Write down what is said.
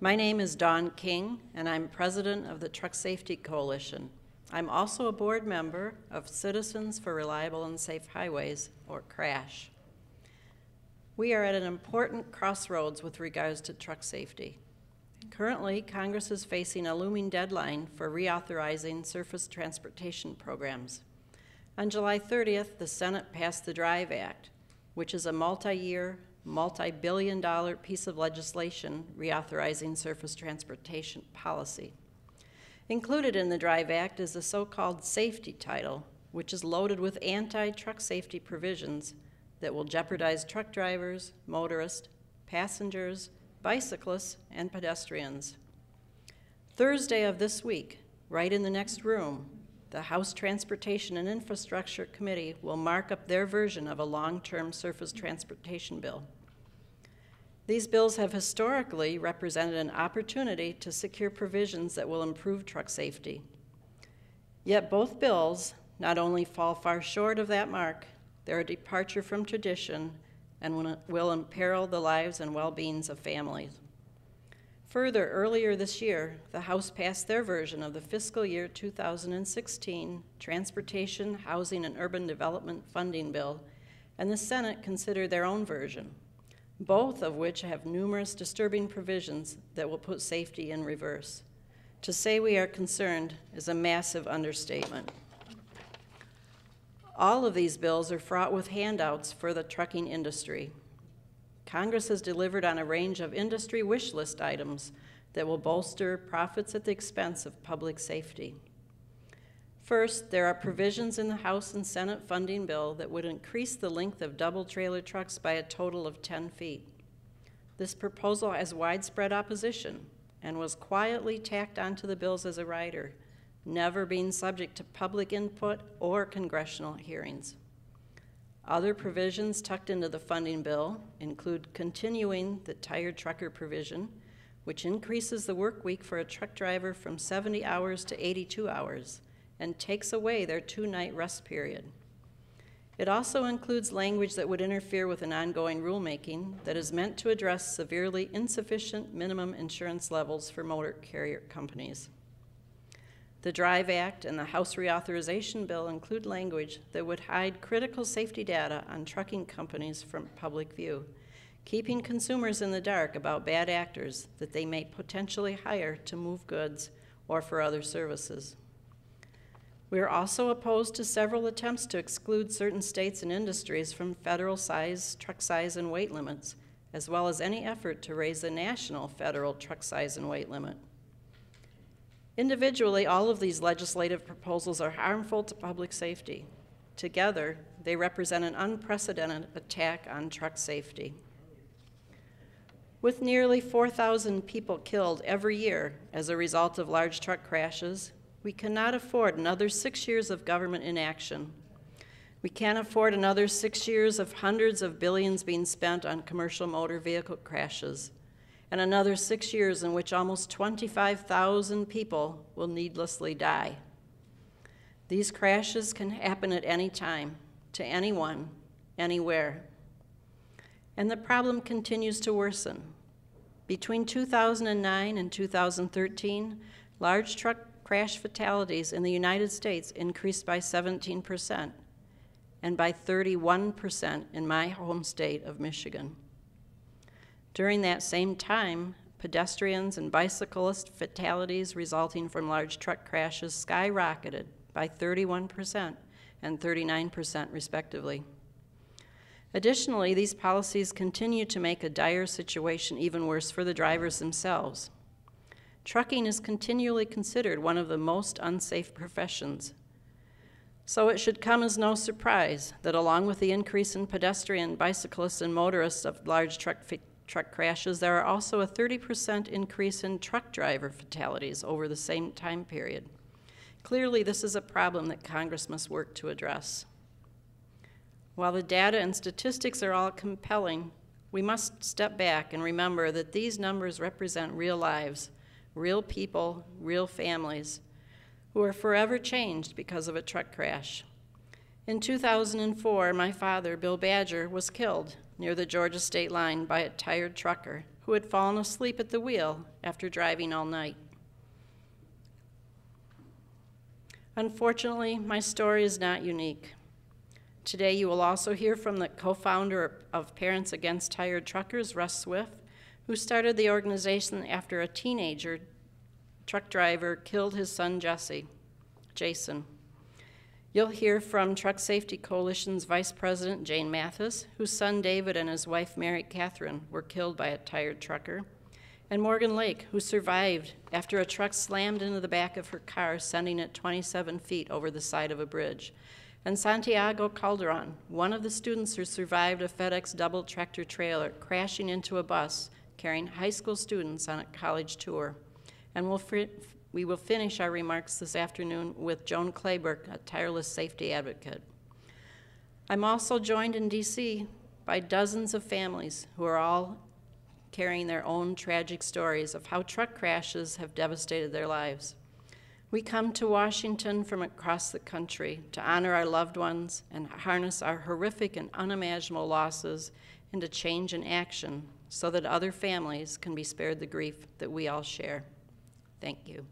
My name is Dawn King, and I'm president of the Truck Safety Coalition. I'm also a board member of Citizens for Reliable and Safe Highways, or CRASH. We are at an important crossroads with regards to truck safety. Currently, Congress is facing a looming deadline for reauthorizing surface transportation programs. On July 30th, the Senate passed the DRIVE Act, which is a multi-year, multi-billion-dollar piece of legislation reauthorizing surface transportation policy. Included in the DRIVE Act is the so-called safety title, which is loaded with anti-truck safety provisions that will jeopardize truck drivers, motorists, passengers, bicyclists, and pedestrians. Thursday of this week, right in the next room, the House Transportation and Infrastructure Committee will mark up their version of a long-term surface transportation bill. These bills have historically represented an opportunity to secure provisions that will improve truck safety. Yet both bills not only fall far short of that mark, they're a departure from tradition and will imperil the lives and well-beings of families. Further, earlier this year, the House passed their version of the fiscal year 2016 Transportation, Housing, and Urban Development Funding Bill, and the Senate considered their own version, both of which have numerous disturbing provisions that will put safety in reverse. To say we are concerned is a massive understatement. All of these bills are fraught with handouts for the trucking industry. Congress has delivered on a range of industry wish list items that will bolster profits at the expense of public safety. First, there are provisions in the House and Senate funding bill that would increase the length of double trailer trucks by a total of 10 feet. This proposal has widespread opposition and was quietly tacked onto the bills as a rider, never being subject to public input or congressional hearings. Other provisions tucked into the funding bill include continuing the tired trucker provision, which increases the work week for a truck driver from 70 hours to 82 hours and takes away their 2-night rest period. It also includes language that would interfere with an ongoing rulemaking that is meant to address severely insufficient minimum insurance levels for motor carrier companies. The DRIVE Act and the House Reauthorization Bill include language that would hide critical safety data on trucking companies from public view, keeping consumers in the dark about bad actors that they may potentially hire to move goods or for other services. We are also opposed to several attempts to exclude certain states and industries from federal size, truck size, and weight limits, as well as any effort to raise the national federal truck size and weight limit. Individually, all of these legislative proposals are harmful to public safety. Together, they represent an unprecedented attack on truck safety. With nearly 4,000 people killed every year as a result of large truck crashes, we cannot afford another 6 years of government inaction. We can't afford another 6 years of hundreds of billions being spent on commercial motor vehicle crashes, and another 6 years in which almost 25,000 people will needlessly die. These crashes can happen at any time, to anyone, anywhere. And the problem continues to worsen. Between 2009 and 2013, large truck crash fatalities in the United States increased by 17%, and by 31% in my home state of Michigan. During that same time, pedestrians and bicyclist fatalities resulting from large truck crashes skyrocketed by 31% and 39% respectively. Additionally, these policies continue to make a dire situation even worse for the drivers themselves. Trucking is continually considered one of the most unsafe professions. So it should come as no surprise that along with the increase in pedestrian, bicyclists, and motorists of large truck crashes, there are also a 30% increase in truck driver fatalities over the same time period. Clearly, this is a problem that Congress must work to address. While the data and statistics are all compelling, we must step back and remember that these numbers represent real lives, real people, real families, who are forever changed because of a truck crash. In 2004, my father, Bill Badger, was killed near the Georgia state line by a tired trucker who who had fallen asleep at the wheel after driving all night. Unfortunately, my story is not unique. Today, you will also hear from the co-founder of Parents Against Tired Truckers, Russ Swift, who started the organization after a teenager truck driver killed his son, Jason. You'll hear from Truck Safety Coalition's Vice President, Jane Mathis, whose son, David, and his wife, Mary Catherine, were killed by a tired trucker, and Morgan Lake, who survived after a truck slammed into the back of her car, sending it 27 feet over the side of a bridge. And Santiago Calderon, one of the students who survived a FedEx double tractor trailer crashing into a bus carrying high school students on a college tour. And we will finish our remarks this afternoon with Joan Clayburgh, a tireless safety advocate. I'm also joined in DC by dozens of families who are all carrying their own tragic stories of how truck crashes have devastated their lives. We come to Washington from across the country to honor our loved ones and harness our horrific and unimaginable losses into change and action so that other families can be spared the grief that we all share. Thank you.